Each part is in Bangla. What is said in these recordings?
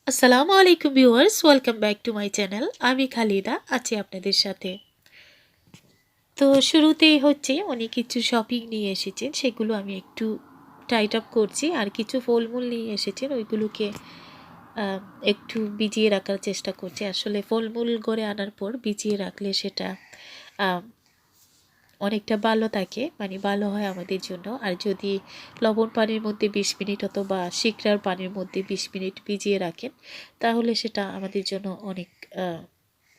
আসসালামু আলাইকুম viewers, welcome back to my channel. আমি খালিদা আছি আপনাদের সাথে। তো শুরুতেই হচ্ছে উনি কিছু শপিং নিয়ে এসেছেন, সেগুলো আমি একটু টাইট আপ করছি। আর কিছু ফলমূল নিয়ে এসেছেন, ওইগুলোকে আহ, একটু ভিজিয়ে রাখার চেষ্টা করছি। আসলে ফলমূল গড়ে আনার পর ভিজিয়ে রাখলে সেটা আহ, অনেকটা ভালো থাকে, মানে ভালো হয় আমাদের জন্য। আর যদি লবণ পানির মধ্যে 20 মিনিট অথবা সিকড়ার পানির মধ্যে 20 মিনিট ভিজিয়ে রাখেন, তাহলে সেটা আমাদের জন্য অনেক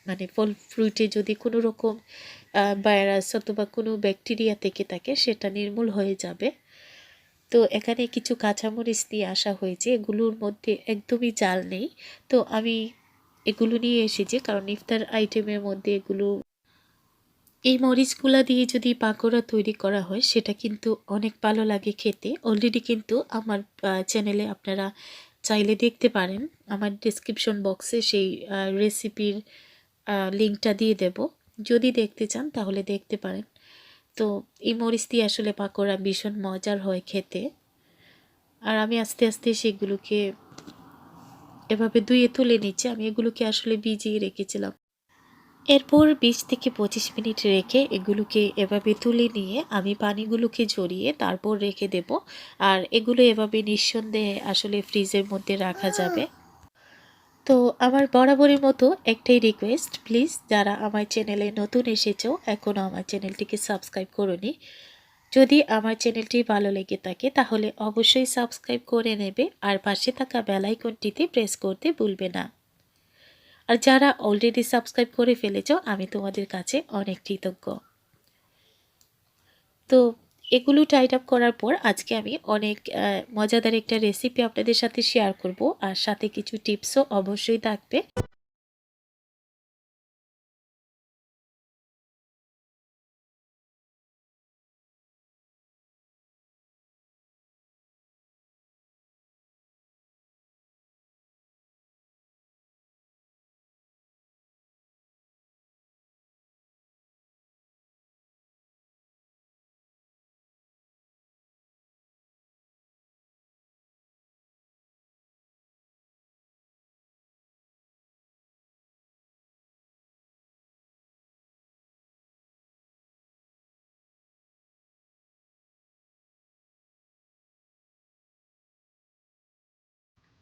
মানে ফল ফ্রুটে যদি কোনো রকম ভাইরাস অথবা কোনো ব্যাকটেরিয়া থেকে থাকে সেটা নির্মূল হয়ে যাবে। তো এখানে কিছু কাঁচামরিচ দিয়ে আসা হয়েছে, এগুলোর মধ্যে একদমই জাল নেই। তো আমি এগুলো নিয়ে এসেছি কারণ ইফতার আইটেমের মধ্যে এগুলো, এই মরিচগুলা দিয়ে যদি পাকোড়া তৈরি করা হয় সেটা কিন্তু অনেক ভালো লাগে খেতে। অলরেডি কিন্তু আমার চ্যানেলে আপনারা চাইলে দেখতে পারেন, আমার ডেসক্রিপশন বক্সে সেই রেসিপির লিঙ্কটা দিয়ে দেব। যদি দেখতে চান তাহলে দেখতে পারেন। তো এই মরিচ দিয়ে আসলে পাকোড়া ভীষণ মজার হয় খেতে। আর আমি আস্তে আস্তে সেগুলোকে এভাবে ধুয়ে তুলে নিচ্ছি। আমি এগুলোকে আসলে ভিজিয়ে রেখেছিলাম। এরপর 20 থেকে 25 মিনিট রেখে এগুলোকে এভাবে তুলে নিয়ে আমি পানিগুলোকে ঝরিয়ে তারপর রেখে দেব। আর এগুলো এভাবে নিঃসন্দেহে আসলে ফ্রিজের মধ্যে রাখা যাবে। তো আমার বরাবরের মতো একটাই রিকোয়েস্ট, প্লিজ যারা আমার চ্যানেলে নতুন এসেছো এখনও আমার চ্যানেলটিকে সাবস্ক্রাইব করোনি, যদি আমার চ্যানেলটি ভালো লেগে থাকে তাহলে অবশ্যই সাবস্ক্রাইব করে নেবে আর পাশে থাকা বেল আইকনটিতে প্রেস করতে ভুলবে না। আর যারা অলরেডি সাবস্ক্রাইব করে ফেলেছো আমি তোমাদের কাছে অনেক কৃতজ্ঞ। তো এগুলো টাইট আপ করার পর আজকে আমি অনেক মজাদার একটা রেসিপি আপনাদের সাথে শেয়ার করব, আর সাথে কিছু টিপসও অবশ্যই থাকবে।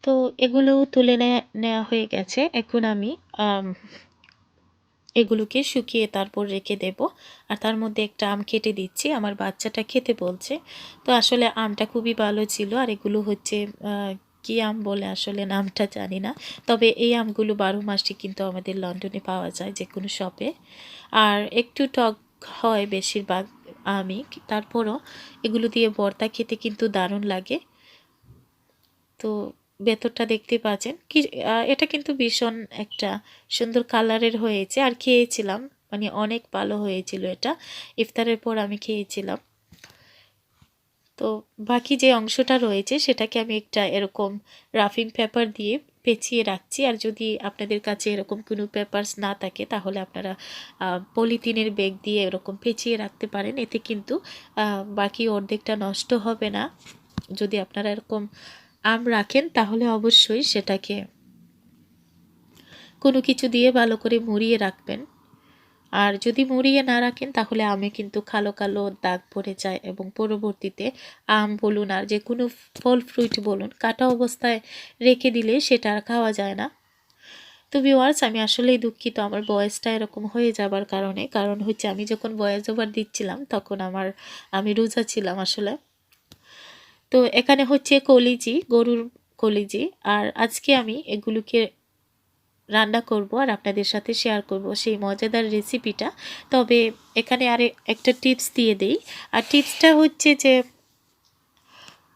তো এগুলো তুলে নেওয়া হয়ে গেছে। এখন আমি এগুলোকে শুকিয়ে তারপর রেখে দেব। আর তার মধ্যে একটা আম কেটে দিচ্ছি, আমার বাচ্চাটা খেতে বলছে। তো আসলে আমটা খুবই ভালো ছিল। আর এগুলো হচ্ছে কি আম বলে আসলে নামটা জানি না, তবে এই আমগুলো 12 মাসই কিন্তু আমাদের লন্ডনে পাওয়া যায় যে কোনো শপে। আর একটু টক হয় বেশিরভাগ আমি, তারপরও এগুলো দিয়ে ভর্তা খেতে কিন্তু দারুণ লাগে। তো ভেতরটা দেখতে পাচ্ছেন কি, এটা কিন্তু ভীষণ একটা সুন্দর কালারের হয়েছে। আর খেয়েছিলাম, মানে অনেক ভালো হয়েছিল এটা। ইফতারের পর আমি খেয়েছিলাম। তো বাকি যে অংশটা রয়েছে সেটাকে আমি একটা এরকম রাফিং পেপার দিয়ে পেঁচিয়ে রাখছি। আর যদি আপনাদের কাছে এরকম কোনো পেপারস না থাকে তাহলে আপনারা পলিথিনের ব্যাগ দিয়ে এরকম পেঁচিয়ে রাখতে পারেন। এতে কিন্তু বাকি অর্ধেকটা নষ্ট হবে না। যদি আপনারা এরকম আম রাখেন তাহলে অবশ্যই সেটাকে কোনো কিছু দিয়ে ভালো করে মুড়িয়ে রাখবেন। আর যদি মুড়িয়ে না রাখেন তাহলে আমে কিন্তু কালো কালো দাগ পড়ে যায় এবং পরবর্তীতে আম বলুন আর যে কোনো ফল ফ্রুট বলুন কাটা অবস্থায় রেখে দিলে সেটা আর খাওয়া যায় না। তো ভিউয়ার্স, আমি আসলেই দুঃখিত আমার ভয়েসটা এরকম হয়ে যাবার কারণে। কারণ হচ্ছে আমি যখন ভয়েস ওভার দিচ্ছিলাম তখন আমি রোজা ছিলাম আসলে। তো এখানে হচ্ছে কলিজি, গরুর কলিজি। আর আজকে আমি এগুলোকে রান্না করব আর আপনাদের সাথে শেয়ার করব সেই মজাদার রেসিপিটা। তবে এখানে আর একটা টিপস দিয়ে দেই। আর টিপসটা হচ্ছে যে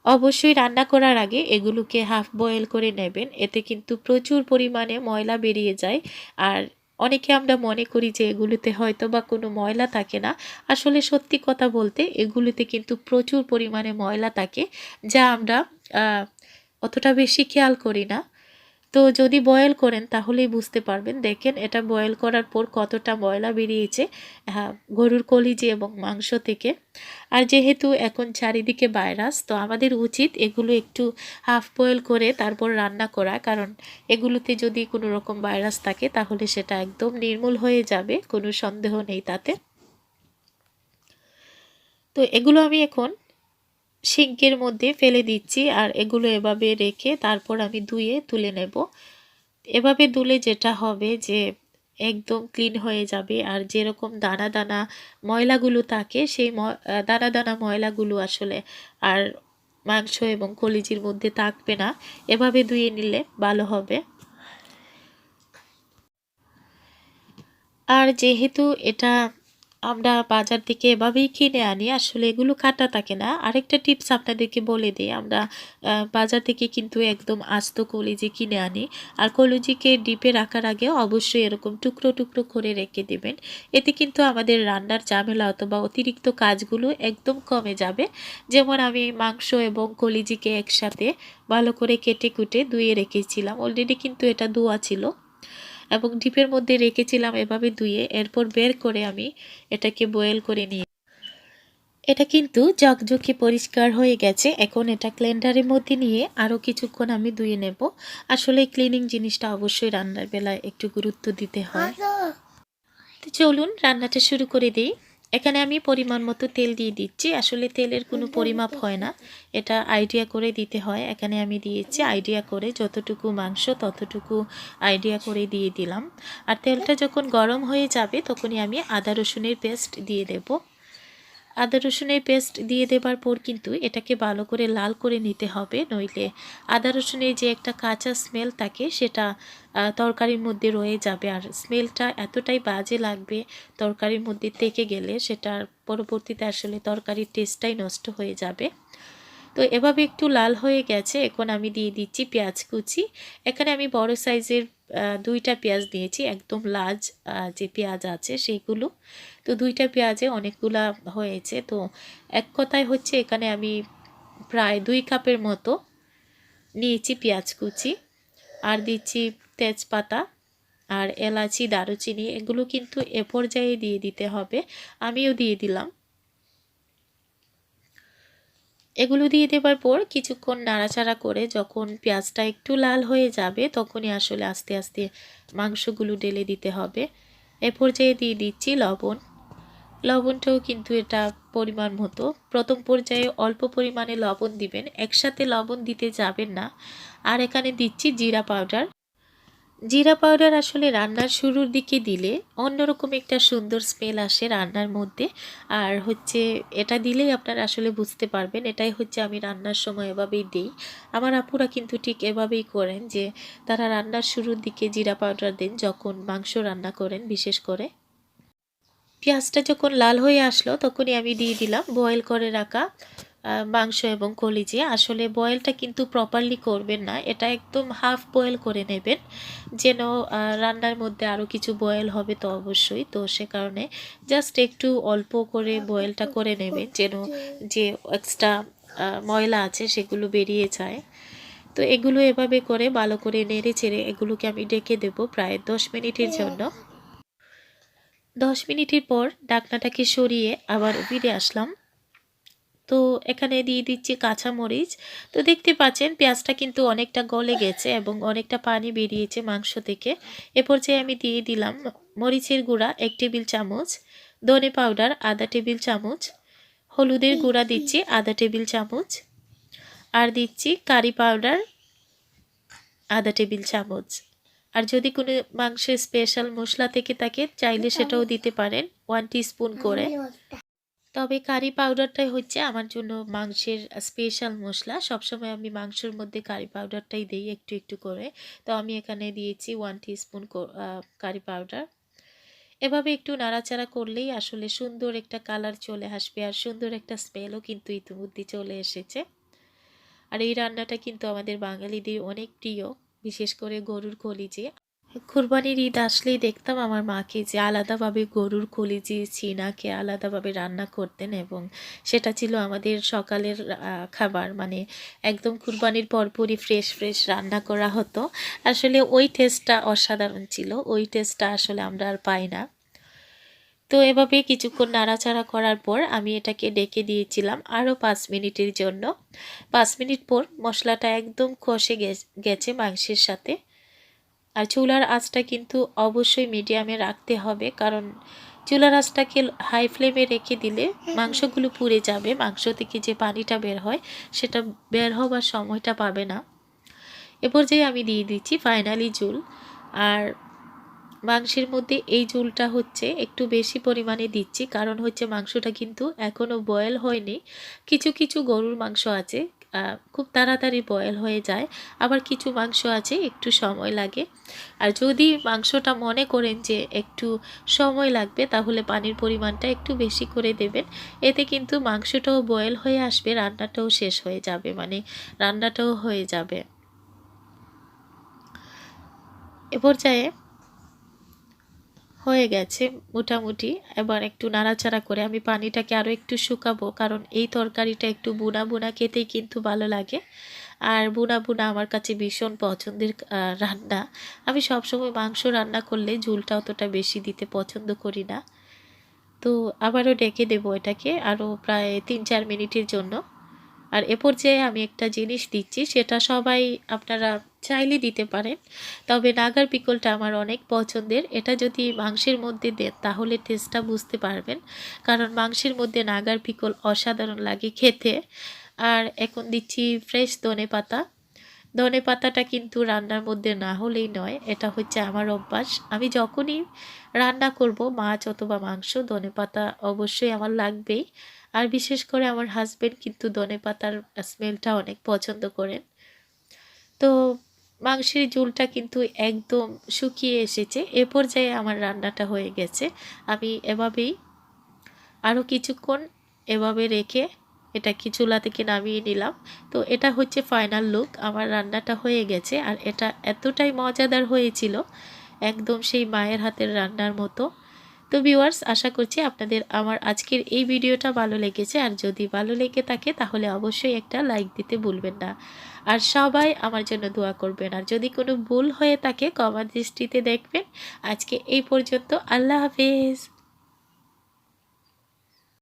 অবশ্যই রান্না করার আগে এগুলোকে হাফ বয়েল করে নেবেন। এতে কিন্তু প্রচুর পরিমাণে ময়লা বেরিয়ে যায়। আর অনেকে আমরা মনে করি যে এগুলোতে হয়তো বা কোনো ময়লা থাকে না। আসলে সত্যি কথা বলতে এগুলোতে কিন্তু প্রচুর পরিমাণে ময়লা থাকে, যা আমরা অতটা বেশি খেয়াল করি না। তো যদি বয়েল করেন তাহলেই বুঝতে পারবেন। দেখেন এটা বয়েল করার পর কতটা ময়লা বেরিয়েছে গরুর কলিজি এবং মাংস থেকে। আর যেহেতু এখন চারিদিকে ভাইরাস, তো আমাদের উচিত এগুলো একটু হাফ বয়েল করে তারপর রান্না করা, কারণ এগুলোতে যদি কোনো রকম ভাইরাস থাকে তাহলে সেটা একদম নির্মূল হয়ে যাবে, কোনো সন্দেহ নেই তাতে। তো এগুলো আমি এখন সিঙ্কের মধ্যে ফেলে দিচ্ছি, আর এগুলো এভাবে রেখে তারপর আমি ধুয়ে তুলে নেব। এভাবে ধুলে যেটা হবে যে একদম ক্লিন হয়ে যাবে, আর যেরকম দানা দানা ময়লাগুলো থাকে সেই দানা দানা ময়লাগুলো আসলে আর মাংস এবং কলিজির মধ্যে থাকবে না। এভাবে ধুয়ে নিলে ভালো হবে। আর যেহেতু এটা আমরা বাজার থেকে এভাবেই কিনে আনি, আসলে এগুলো কাটা থাকে না। আরেকটা টিপস আপনাদেরকে বলে দিই, আমরা বাজার থেকে কিন্তু একদম আস্ত কলিজি কিনে আনি, আর কলিজিকে ডিপে রাখার আগে অবশ্যই এরকম টুকরো টুকরো করে রেখে দেবেন। এতে কিন্তু আমাদের রান্নার ঝামেলা অথবা অতিরিক্ত কাজগুলো একদম কমে যাবে। যেমন আমি মাংস এবং কলিজিকে একসাথে ভালো করে কেটে কুটে ধুয়ে রেখেছিলাম, অলরেডি কিন্তু এটা ধোয়া ছিল এবং ডিপের মধ্যে রেখেছিলাম এভাবে ধুয়ে। এরপর বের করে আমি এটাকে বয়েল করে নিই। এটা কিন্তু ঝকঝকে পরিষ্কার হয়ে গেছে। এখন এটা ব্লেন্ডারের মধ্যে নিয়ে আরও কিছুক্ষণ আমি ধুয়ে নেব। আসলে ক্লিনিং জিনিসটা অবশ্যই রান্নার বেলায় একটু গুরুত্ব দিতে হয়। তো চলুন রান্নাটা শুরু করে দিই। এখানে আমি পরিমাণ মতো তেল দিয়ে দিচ্ছি। আসলে তেলের কোনো পরিমাপ হয় না, এটা আইডিয়া করে দিতে হয়। এখানে আমি দিয়েছি আইডিয়া করে, যতটুকু মাংস ততটুকু আইডিয়া করে দিয়ে দিলাম। আর তেলটা যখন গরম হয়ে যাবে তখনই আমি আদা রসুনের পেস্ট দিয়ে দেব। আদা রসুনের পেস্ট দিয়ে দেবার পর কিন্তু এটাকে ভালো করে লাল করে নিতে হবে, নইলে আদা রসুনের যে একটা কাঁচা স্মেল থাকে সেটা তরকারির মধ্যে রয়ে যাবে, আর স্মেলটা এতটাই বাজে লাগবে তরকারির মধ্যে থেকে গেলে, সেটার পরবর্তীতে আসলে তরকারির টেস্টটাই নষ্ট হয়ে যাবে। তো এভাবে একটু লাল হয়ে গেছে। এখন আমি দিয়ে দিচ্ছি পেঁয়াজ কুচি। এখানে আমি বড় সাইজের 2টা পেঁয়াজ দিয়েছি, একদম লার্জ যে পেঁয়াজ আছে সেইগুলো। তো 2টা পেঁয়াজে অনেকগুলা হয়েছে। তো এক কথায় হচ্ছে এখানে আমি প্রায় 2 কাপের মতো নিয়েছি পেঁয়াজ কুচি। আর দিচ্ছি তেজপাতা আর এলাচি, দারুচিনি, এগুলো কিন্তু এ পর্যায়ে দিয়ে দিতে হবে। আমিও দিয়ে দিলাম। এগুলো দিয়ে দেবার পর কিছুক্ষণ নাড়াচাড়া করে যখন পেঁয়াজটা একটু লাল হয়ে যাবে তখনই আসলে আস্তে আস্তে মাংসগুলো ঢেলে দিতে হবে। এ পর্যায়ে দিয়ে দিচ্ছি লবণ। লবণটাও কিন্তু এটা পরিমাণ মতো, প্রথম পর্যায়ে অল্প পরিমাণে লবণ দিবেন, একসাথে লবণ দিতে যাবেন না। আর এখানে দিচ্ছি জিরা পাউডার। জিরা পাউডার আসলে রান্নার শুরুর দিকে দিলে অন্যরকম একটা সুন্দর স্মেল আসে রান্নার মধ্যে। আর হচ্ছে এটা দিলেই আপনারা আসলে বুঝতে পারবেন, এটাই হচ্ছে আমি রান্নার সময় এভাবেই দিই। আমার আপুরা কিন্তু ঠিক এভাবেই করেন, যে তারা রান্নার শুরুর দিকে জিরা পাউডার দেন যখন মাংস রান্না করেন বিশেষ করে। পেঁয়াজটা যখন লাল হয়ে আসলো তখনই আমি দিয়ে দিলাম বয়েল করে রাখা মাংস এবং কলিজি। আসলে বয়েলটা কিন্তু প্রপারলি করবেন না, এটা একদম হাফ বয়েল করে নেবেন, যেন রান্নার মধ্যে আরও কিছু বয়েল হবে তো অবশ্যই। তো সে কারণে জাস্ট একটু অল্প করে বয়েলটা করে নেবেন, যেন যে এক্সট্রা ময়লা আছে সেগুলো বেরিয়ে যায়। তো এগুলো এভাবে করে ভালো করে নেড়ে চেড়ে এগুলোকে আমি ডেকে দেব প্রায় 10 মিনিটের জন্য। 10 মিনিটের পর ঢাকনাটাকে সরিয়ে আবার ফিরে আসলাম। তো এখানে দিয়ে দিচ্ছি কাঁচামরিচ। তো দেখতে পাচ্ছেন পেঁয়াজটা কিন্তু অনেকটা গলে গেছে এবং অনেকটা পানি বেরিয়েছে মাংস থেকে। এ পর্যায়ে আমি দিয়ে দিলাম মরিচের গুঁড়া 1 টেবিল চামচ, ধনে পাউডার আধা টেবিল চামচ, হলুদের গুঁড়া দিচ্ছি আধা টেবিল চামচ, আর দিচ্ছি কারি পাউডার আধা টেবিল চামচ। আর যদি কোনো মাংসের স্পেশাল মশলা থেকে থাকে চাইলে সেটাও দিতে পারেন 1 টিস্পুন করে। তবে কারি পাউডারটাই হচ্ছে আমার জন্য মাংসের স্পেশাল মশলা। সবসময় আমি মাংসের মধ্যে কারি পাউডারটাই দিই একটু একটু করে। তো আমি এখানে দিয়েছি 1 টিস্পুন কারি পাউডার। এভাবে একটু নাড়াচাড়া করলেই আসলে সুন্দর একটা কালার চলে আসবে, আর সুন্দর একটা স্মেলও কিন্তু ইতিমধ্যে চলে এসেছে। আর এই রান্নাটা কিন্তু আমাদের বাঙালিদের অনেক প্রিয়, বিশেষ করে গরুর কলিজা। কুরবানির ঈদ আসলেই দেখতাম আমার মাকে যে আলাদাভাবে গরুর কলিজি ছিনাকে আলাদাভাবে রান্না করতেন, এবং সেটা ছিল আমাদের সকালের খাবার। মানে একদম কুরবানির পরপরই ফ্রেশ ফ্রেশ রান্না করা হতো। আসলে ওই টেস্টটা অসাধারণ ছিল, ওই টেস্টটা আসলে আমরা আর পাই না। তো এভাবে কিছুক্ষণ নাড়াচাড়া করার পর আমি এটাকে ডেকে দিয়েছিলাম আরও 5 মিনিটের জন্য। 5 মিনিট পর মশলাটা একদম কষে গেছে মাংসের সাথে। আর চুলার আঁচটা কিন্তু অবশ্যই মিডিয়ামে রাখতে হবে, কারণ চুলার আঁচটাকে হাই ফ্লেমে রেখে দিলে মাংসগুলো পুড়ে যাবে, মাংস থেকে যে পানিটা বের হয় সেটা বের হবার সময়টা পাবে না। এ পর্যায়ে আমি দিয়ে দিচ্ছি ফাইনালি ঝোল। আর মাংসের মধ্যে এই ঝোলটা হচ্ছে একটু বেশি পরিমাণে দিচ্ছি, কারণ হচ্ছে মাংসটা কিন্তু এখনও বয়েল হয়নি। কিছু কিছু গরুর মাংস আছে খুব তাড়াতাড়ি বয়েল হয়ে যায়, আবার কিছু মাংস আছে একটু সময় লাগে। আর যদি মাংসটা মনে করেন যে একটু সময় লাগবে, তাহলে পানির পরিমাণটা একটু বেশি করে দেবেন। এতে কিন্তু মাংসটাও বয়েল হয়ে আসবে, রান্নাটাও শেষ হয়ে যাবে, মানে রান্নাটাও হয়ে যাবে। এ পর্যায়ে হয়ে গেছে মোটামুটি। এবার একটু নাড়াচাড়া করে আমি পানিটাকে আরও একটু শুকাবো, কারণ এই তরকারিটা একটু বুনা বুনা খেতেই কিন্তু ভালো লাগে। আর বুনা বুনা আমার কাছে ভীষণ পছন্দের রান্না। আমি সবসময় মাংস রান্না করলে ঝোলটা অতটা বেশি দিতে পছন্দ করি না। তো আবারও ডেকে দেবো এটাকে আরও প্রায় 3-4 মিনিটের জন্য। আর এ পর্যায়ে আমি একটা জিনিস দিচ্ছি, সেটা সবাই আপনারা চাইলে দিতে পারেন, তবে নাগার পিকলটা আমার অনেক পছন্দের। এটা যদি মাংসের মধ্যে দেন তাহলে টেস্টটা বুঝতে পারবেন, কারণ মাংসের মধ্যে নাগার পিকল অসাধারণ লাগে খেতে। আর এখন দিচ্ছি ফ্রেশ ধনেপাতা। ধনেপাতাটা কিন্তু রান্নার মধ্যে না হলেই নয়, এটা হচ্ছে আমার অভ্যাস। আমি যখনই রান্না করব মাছ অথবা মাংস, ধনেপাতা অবশ্যই আমার লাগবেই। আর বিশেষ করে আমার হাজবেন্ড কিন্তু ধনেপাতার স্মেলটা অনেক পছন্দ করেন। তো মাংসের ঝোলটা কিন্তু একদম শুকিয়ে এসেছে, এ পর্যায়ে আমার রান্নাটা হয়ে গেছে। আমি এভাবেই আরও কিছুক্ষণ এভাবে রেখে এটাকে চুলা থেকে নামিয়ে নিলাম। তো এটা হচ্ছে ফাইনাল লুক, আমার রান্নাটা হয়ে গেছে। আর এটা এতটাই মজাদার হয়েছিল, একদম সেই মায়ের হাতের রান্নার মতো। তো ভিউয়ার্স, আশা করছি আপনাদের আমার আজকের এই ভিডিওটা ভালো লেগেছে। আর যদি ভালো লেগে থাকে তাহলে অবশ্যই একটা লাইক দিতে ভুলবেন না। আর সবাই আমার জন্য দোয়া করবেন। আর যদি কোনো ভুল হয়ে থাকে ক্ষমা দৃষ্টিতে দেখবেন। আজকে এই পর্যন্ত, আল্লাহ হাফেজ।